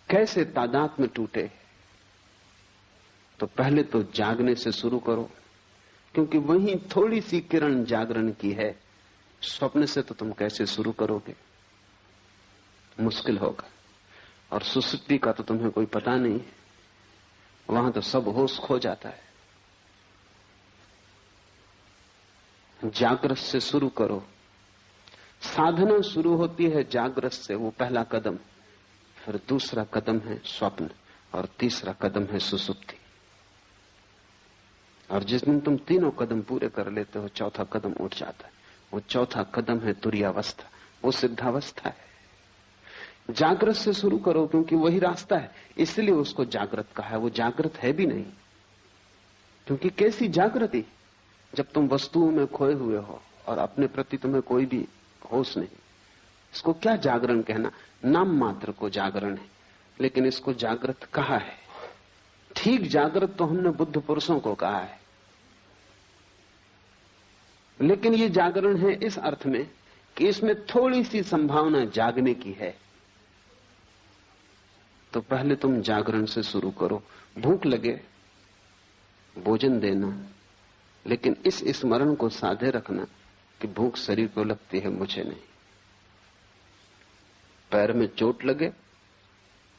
कैसे तादाद में टूटे। तो पहले तो जागने से शुरू करो, क्योंकि वहीं थोड़ी सी किरण जागरण की है। स्वप्न से तो तुम कैसे शुरू करोगे, मुश्किल होगा। और सुसुप्ति का तो तुम्हें कोई पता नहीं, वहां तो सब होश खो जाता है। जागृत से शुरू करो। साधना शुरू होती है जागृत से, वो पहला कदम। फिर दूसरा कदम है स्वप्न, और तीसरा कदम है सुसुप्ति। और जिस दिन तुम तीनों कदम पूरे कर लेते हो, चौथा कदम उठ जाता है। वो चौथा कदम है तुरीयावस्था, वो सिद्धावस्था है। जागृत से शुरू करो, क्योंकि वही रास्ता है, इसलिए उसको जागृत कहा है। वो जागृत है भी नहीं, क्योंकि कैसी जागृति जब तुम वस्तुओं में खोए हुए हो और अपने प्रति तुम्हें कोई भी होश नहीं। इसको क्या जागरण कहना, नाम मात्र को जागरण है, लेकिन इसको जागृत कहा है। ठीक जागृत तो हमने बुद्ध पुरुषों को कहा है, लेकिन ये जागरण है इस अर्थ में कि इसमें थोड़ी सी संभावना जागने की है। तो पहले तुम जागरण से शुरू करो। भूख लगे भोजन देना, लेकिन इस स्मरण को साधे रखना कि भूख शरीर को लगती है, मुझे नहीं। पैर में चोट लगे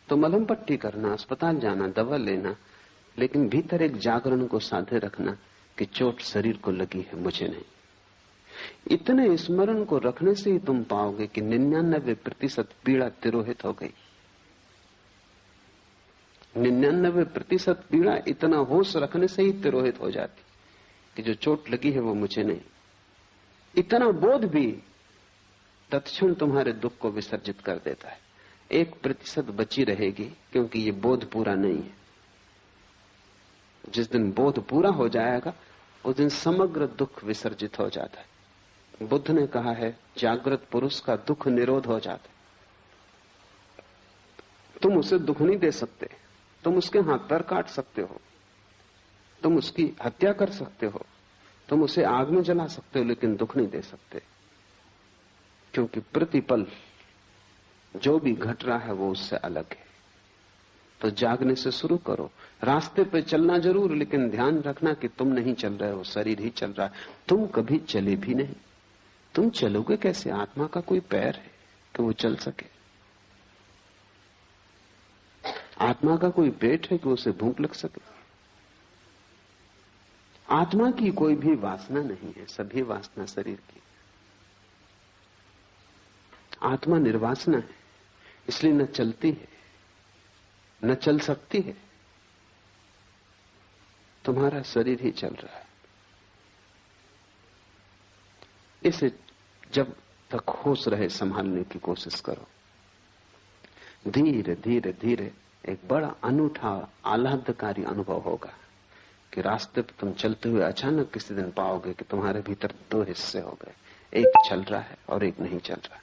तो मलहम पट्टी करना, अस्पताल जाना, दवा लेना, लेकिन भीतर एक जागरण को साधे रखना कि चोट शरीर को लगी है, मुझे नहीं। इतने स्मरण को रखने से ही तुम पाओगे कि 99% पीड़ा तिरोहित हो गई। 99% पीड़ा इतना होश रखने से ही तिरोहित हो जाती कि जो चोट लगी है वो मुझे नहीं। इतना बोध भी तत्क्षण तुम्हारे दुख को विसर्जित कर देता है। 1% बची रहेगी, क्योंकि ये बोध पूरा नहीं है। जिस दिन बोध पूरा हो जाएगा, उस दिन समग्र दुख विसर्जित हो जाता है। बुद्ध ने कहा है, जागृत पुरुष का दुख निरोध हो जाता है। तुम उसे दुख नहीं दे सकते, तुम उसके हाथ पैर काट सकते हो, तुम उसकी हत्या कर सकते हो, तुम उसे आग में जला सकते हो, लेकिन दुख नहीं दे सकते, क्योंकि प्रतिपल जो भी घट रहा है वो उससे अलग है। तो जागने से शुरू करो। रास्ते पे चलना जरूर, लेकिन ध्यान रखना कि तुम नहीं चल रहे हो, शरीर ही चल रहा है। तुम कभी चले भी नहीं। तुम चलोगे कैसे? आत्मा का कोई पैर है कि वो चल सके? आत्मा का कोई पेट है कि उसे भूख लग सके? आत्मा की कोई भी वासना नहीं है, सभी वासना शरीर की। आत्मा निर्वासना है, इसलिए न चलती है न चल सकती है। तुम्हारा शरीर ही चल रहा है। इसे जब तक होश रहे संभालने की कोशिश करो। धीरे धीरे धीरे एक बड़ा अनूठा आह्लादकारी अनुभव होगा कि रास्ते पर तुम चलते हुए अचानक किसी दिन पाओगे कि तुम्हारे भीतर दो हिस्से हो गए। एक चल रहा है और एक नहीं चल रहा है।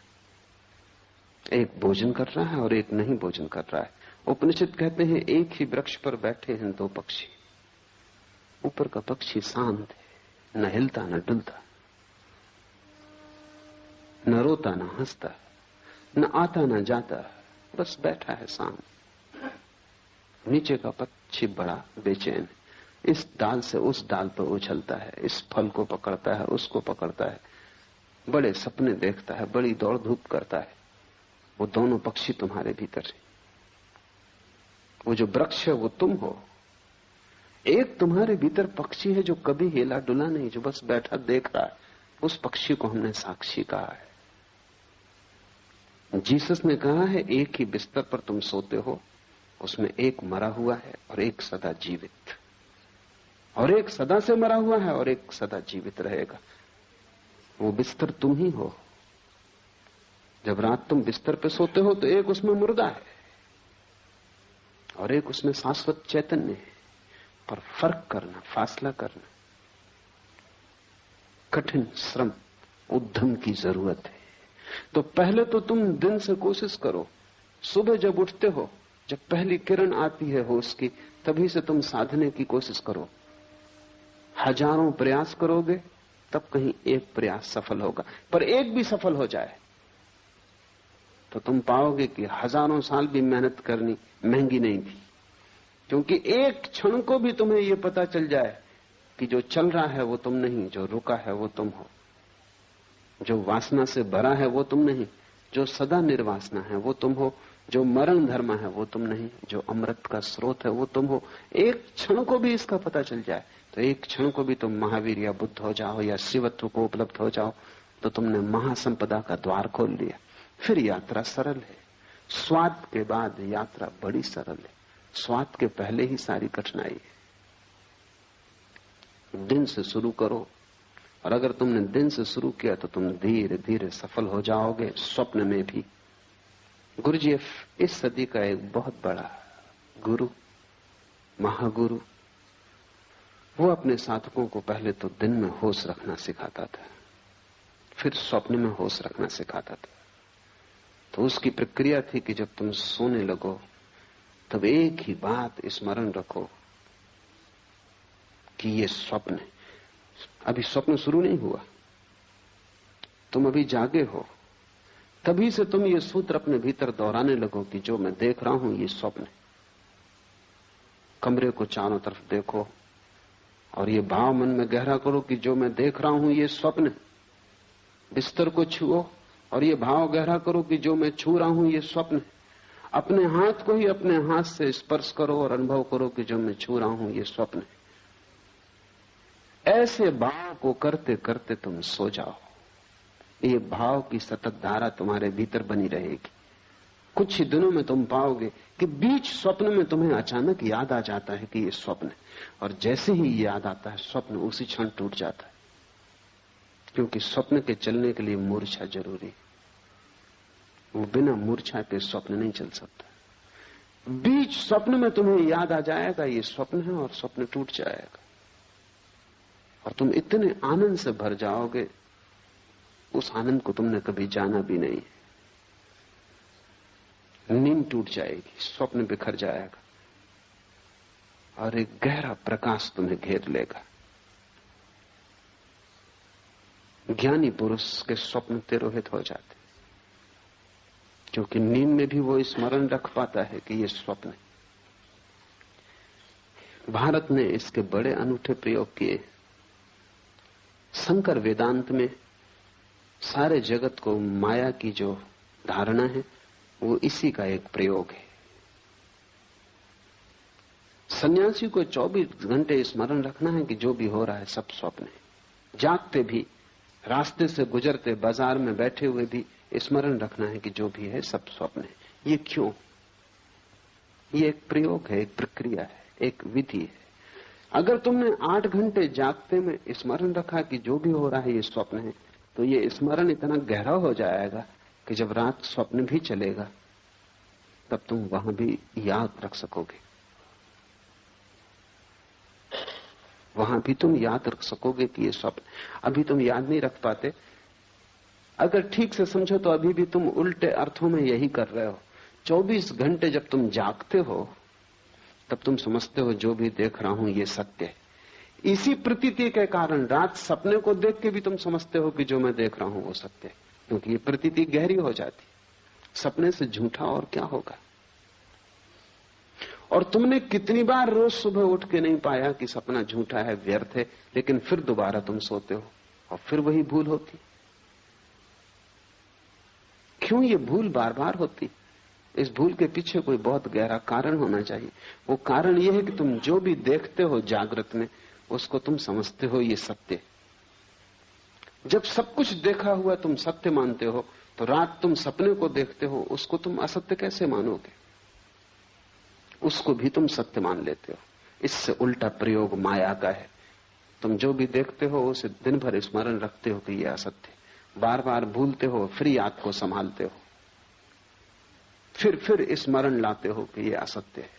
एक भोजन कर रहा है और एक नहीं भोजन कर रहा है। उपनिषद कहते हैं, एक ही वृक्ष पर बैठे हैं दो पक्षी। ऊपर का पक्षी शांत है, न हिलता न डुलता, न रोता न हंसता, न आता न जाता, बस बैठा है शांत। नीचे का पक्षी बड़ा बेचैन, इस डाल से उस डाल पर उछलता है, इस फल को पकड़ता है, उसको पकड़ता है, बड़े सपने देखता है, बड़ी दौड़ धूप करता है। वो दोनों पक्षी तुम्हारे भीतर है। वो जो वृक्ष है वो तुम हो। एक तुम्हारे भीतर पक्षी है जो कभी हिला डुला नहीं, जो बस बैठा देख रहा है। उस पक्षी को हमने साक्षी कहा है। जीसस ने कहा है, एक ही बिस्तर पर तुम सोते हो, उसमें एक मरा हुआ है और एक सदा जीवित, और एक सदा से मरा हुआ है और एक सदा जीवित रहेगा। वो बिस्तर तुम ही हो। जब रात तुम बिस्तर पे सोते हो तो एक उसमें मुर्दा है और एक उसमें शाश्वत चैतन्य है। पर फर्क करना, फासला करना, कठिन श्रम, उद्यम की जरूरत है। तो पहले तो तुम दिन से कोशिश करो। सुबह जब उठते हो, जब पहली किरण आती है होश की, तभी से तुम साधने की कोशिश करो। हजारों प्रयास करोगे तब कहीं एक प्रयास सफल होगा। पर एक भी सफल हो जाए तो तुम पाओगे कि हजारों साल भी मेहनत करनी महंगी नहीं थी। क्योंकि एक क्षण को भी तुम्हें यह पता चल जाए कि जो चल रहा है वो तुम नहीं, जो रुका है वो तुम हो, जो वासना से भरा है वो तुम नहीं, जो सदा निर्वासना है वो तुम हो, जो मरण धर्म है वो तुम नहीं, जो अमृत का स्रोत है वो तुम हो। एक क्षण को भी इसका पता चल जाए तो एक क्षण को भी तुम महावीर या बुद्ध हो जाओ या शिवत्व को उपलब्ध हो जाओ तो तुमने महासंपदा का द्वार खोल लिया। फिर यात्रा सरल है। स्वाद के बाद यात्रा बड़ी सरल है, स्वाद के पहले ही सारी कठिनाई है। दिन से शुरू करो, और अगर तुमने दिन से शुरू किया तो तुम धीरे धीरे सफल हो जाओगे, स्वप्न में भी। गुरुजीएफ इस सदी का एक बहुत बड़ा गुरु, महागुरु, वो अपने साधकों को पहले तो दिन में होश रखना सिखाता था, फिर स्वप्न में होश रखना सिखाता था। तो उसकी प्रक्रिया थी कि जब तुम सोने लगो तब एक ही बात स्मरण रखो कि ये स्वप्न है। अभी स्वप्न शुरू नहीं हुआ, तुम अभी जागे हो, तभी से तुम ये सूत्र अपने भीतर दोहराने लगो कि जो मैं देख रहा हूं ये स्वप्न है। कमरे को चारों तरफ देखो और ये भाव मन में गहरा करो कि जो मैं देख रहा हूं ये स्वप्न है। बिस्तर को छुओ और ये भाव गहरा करो कि जो मैं छू रहा हूं ये स्वप्न है। अपने हाथ को ही अपने हाथ से स्पर्श करो और अनुभव करो कि जो मैं छू रहा हूं ये स्वप्न है। ऐसे भाव को करते करते तुम सो जाओ, ये भाव की सतत धारा तुम्हारे भीतर बनी रहेगी। कुछ ही दिनों में तुम पाओगे कि बीच स्वप्न में तुम्हें अचानक याद आ जाता है कि ये स्वप्न है, और जैसे ही याद आता है स्वप्न उसी क्षण टूट जाता है। क्योंकि स्वप्न के चलने के लिए मूर्छा जरूरी है, वो बिना मूर्छा के स्वप्न नहीं चल सकता। बीच स्वप्न में तुम्हें याद आ जाएगा ये स्वप्न है और स्वप्न टूट जाएगा, और तुम इतने आनंद से भर जाओगे, उस आनंद को तुमने कभी जाना भी नहीं। नींद टूट जाएगी, स्वप्न बिखर जाएगा और एक गहरा प्रकाश तुम्हें घेर लेगा। ज्ञानी पुरुष के स्वप्न तिरोहित हो जाते, क्योंकि नींद में भी वो स्मरण रख पाता है कि ये स्वप्न है। भारत ने इसके बड़े अनूठे प्रयोग किए। शंकर वेदांत में सारे जगत को माया की जो धारणा है वो इसी का एक प्रयोग है। सन्यासी को 24 घंटे स्मरण रखना है कि जो भी हो रहा है सब स्वप्न है। जागते भी, रास्ते से गुजरते, बाजार में बैठे हुए भी स्मरण रखना है कि जो भी है सब स्वप्न है। ये क्यों? ये एक प्रयोग है, एक प्रक्रिया है, एक विधि है। अगर तुमने 8 घंटे जागते में स्मरण रखा कि जो भी हो रहा है ये स्वप्न है, तो ये स्मरण इतना गहरा हो जाएगा कि जब रात स्वप्न भी चलेगा तब तुम वहां भी याद रख सकोगे, वहां भी तुम याद रख सकोगे कि ये स्वप्न। अभी तुम याद नहीं रख पाते। अगर ठीक से समझो तो अभी भी तुम उल्टे अर्थों में यही कर रहे हो। 24 घंटे जब तुम जागते हो तब तुम समझते हो जो भी देख रहा हूं ये सत्य है। इसी प्रतीति के कारण रात सपने को देख के भी तुम समझते हो कि जो मैं देख रहा हूं वो सत्य है, क्योंकि ये प्रतीति गहरी हो जाती। सपने से झूठा और क्या होगा। और तुमने कितनी बार रोज सुबह उठ के नहीं पाया कि सपना झूठा है, व्यर्थ है, लेकिन फिर दोबारा तुम सोते हो और फिर वही भूल होती। क्यों ये भूल बार बार होती? इस भूल के पीछे कोई बहुत गहरा कारण होना चाहिए। वो कारण ये है कि तुम जो भी देखते हो जागृत में उसको तुम समझते हो ये सत्य। जब सब कुछ देखा हुआ तुम सत्य मानते हो तो रात तुम सपने को देखते हो, उसको तुम असत्य कैसे मानोगे? उसको भी तुम सत्य मान लेते हो। इससे उल्टा प्रयोग माया का है। तुम जो भी देखते हो उसे दिन भर स्मरण रखते हो कि यह असत्य, बार बार भूलते हो, फिर याद को संभालते हो, फिर स्मरण लाते हो कि यह असत्य है।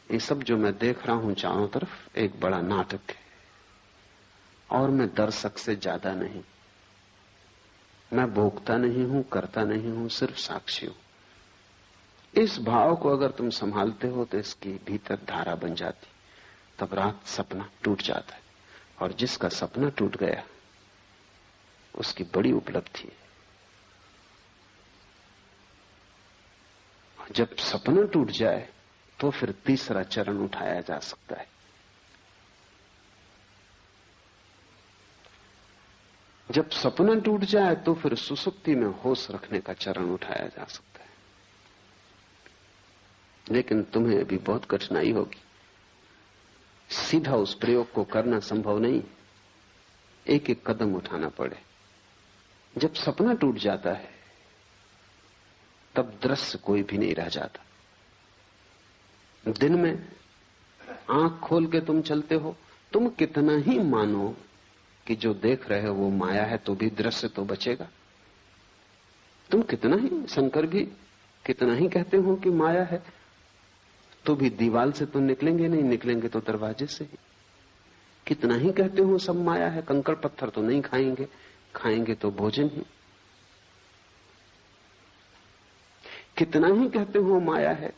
ये सब जो मैं देख रहा हूं चारों तरफ एक बड़ा नाटक है, और मैं दर्शक से ज्यादा नहीं। मैं भोगता नहीं हूं, करता नहीं हूं, सिर्फ साक्षी हूं। इस भाव को अगर तुम संभालते हो तो इसकी भीतर धारा बन जाती, तब रात सपना टूट जाता है, और जिसका सपना टूट गया उसकी बड़ी उपलब्धि है। जब सपना टूट जाए तो फिर तीसरा चरण उठाया जा सकता है। जब सपना टूट जाए तो फिर सुसुप्ति में होश रखने का चरण उठाया जा सकता है। लेकिन तुम्हें अभी बहुत कठिनाई होगी, सीधा उस प्रयोग को करना संभव नहीं, एक एक कदम उठाना पड़े। जब सपना टूट जाता है तब दृश्य कोई भी नहीं रह जाता। दिन में आंख खोल के तुम चलते हो, तुम कितना ही मानो कि जो देख रहे हो वो माया है, तो भी दृश्य तो बचेगा। तुम कितना ही, शंकर भी कितना ही कहते हो कि माया है, तो भी दीवाल से तो निकलेंगे नहीं, निकलेंगे तो दरवाजे से ही। कितना ही कहते हो सब माया है, कंकड़ पत्थर तो नहीं खाएंगे, खाएंगे तो भोजन ही। कितना ही कहते हो माया है,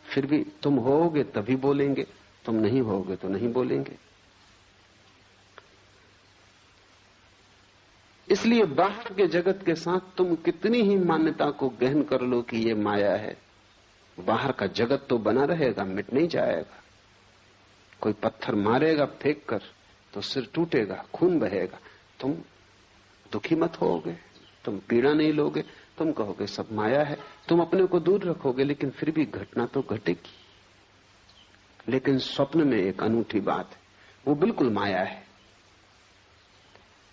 फिर भी तुम होगे तभी बोलेंगे, तुम नहीं होगे तो नहीं बोलेंगे। इसलिए बाहर के जगत के साथ तुम कितनी ही मान्यता को गहन कर लो कि ये माया है, बाहर का जगत तो बना रहेगा, मिट नहीं जाएगा। कोई पत्थर मारेगा फेंक कर तो सिर टूटेगा, खून बहेगा, तुम दुखी मत होगे, तुम पीड़ा नहीं लोगे, तुम कहोगे सब माया है, तुम अपने को दूर रखोगे, लेकिन फिर भी घटना तो घटेगी। लेकिन स्वप्न में एक अनूठी बात है, वो बिल्कुल माया है,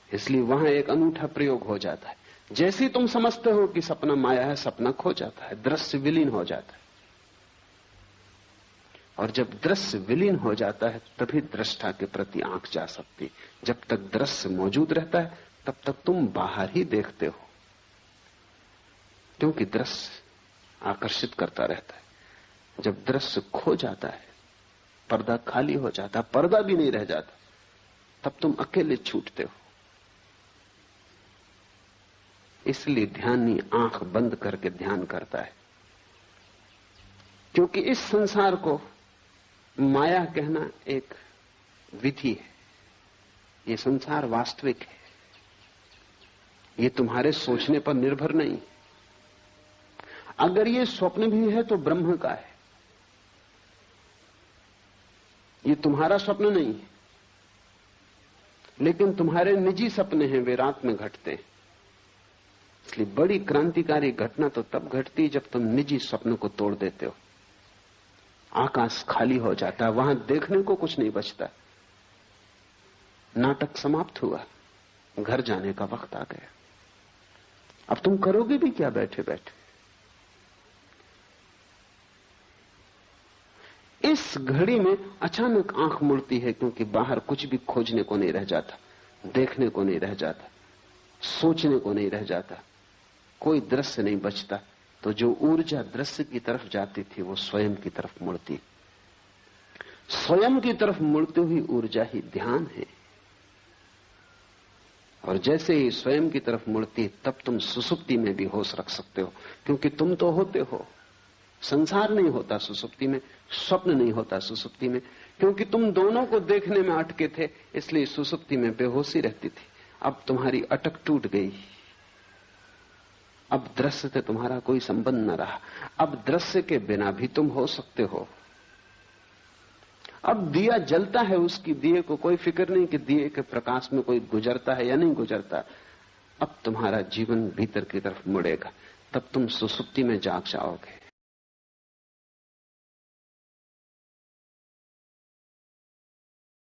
इसलिए वहां एक अनूठा प्रयोग हो जाता है। जैसे ही तुम समझते हो कि सपना माया है, सपना खो जाता है, दृश्य विलीन हो जाता है। और जब दृश्य विलीन हो जाता है तभी दृष्टा के प्रति आंख जा सकती। जब तक दृश्य मौजूद रहता है तब तक तुम बाहर ही देखते हो, क्योंकि दृश्य आकर्षित करता रहता है। जब दृश्य खो जाता है, पर्दा खाली हो जाता है, पर्दा भी नहीं रह जाता, तब तुम अकेले छूटते हो। इसलिए ध्यानी आंख बंद करके ध्यान करता है, क्योंकि इस संसार को माया कहना एक विधि है। ये संसार वास्तविक है, ये तुम्हारे सोचने पर निर्भर नहीं। अगर ये स्वप्न भी है तो ब्रह्म का है, ये तुम्हारा स्वप्न नहीं है। लेकिन तुम्हारे निजी सपने हैं, वे रात में घटते हैं। इसलिए बड़ी क्रांतिकारी घटना तो तब घटती है जब तुम निजी स्वप्न को तोड़ देते हो। आकाश खाली हो जाता है, वहां देखने को कुछ नहीं बचता। नाटक समाप्त हुआ, घर जाने का वक्त आ गया। अब तुम करोगे भी क्या बैठे बैठे? इस घड़ी में अचानक आंख मुड़ती है, क्योंकि बाहर कुछ भी खोजने को नहीं रह जाता, देखने को नहीं रह जाता, सोचने को नहीं रह जाता, कोई दृश्य नहीं बचता। तो जो ऊर्जा दृश्य की तरफ जाती थी वो स्वयं की तरफ मुड़ती। स्वयं की तरफ मुड़ती हुई ऊर्जा ही ध्यान है। और जैसे ही स्वयं की तरफ मुड़ती है तब तुम सुसुप्ति में भी होश रख सकते हो, क्योंकि तुम तो होते हो। संसार नहीं होता सुसुप्ति में, स्वप्न नहीं होता सुसुप्ति में, क्योंकि तुम दोनों को देखने में अटके थे, इसलिए सुसुप्ति में बेहोशी रहती थी। अब तुम्हारी अटक टूट गई, अब दृश्य से तुम्हारा कोई संबंध न रहा। अब दृश्य के बिना भी तुम हो सकते हो। अब दिया जलता है, उसकी दिए को कोई फिक्र नहीं कि दिए के प्रकाश में कोई गुजरता है या नहीं गुजरता। अब तुम्हारा जीवन भीतर की तरफ मुड़ेगा, तब तुम सुसुप्ति में जाग जाओगे।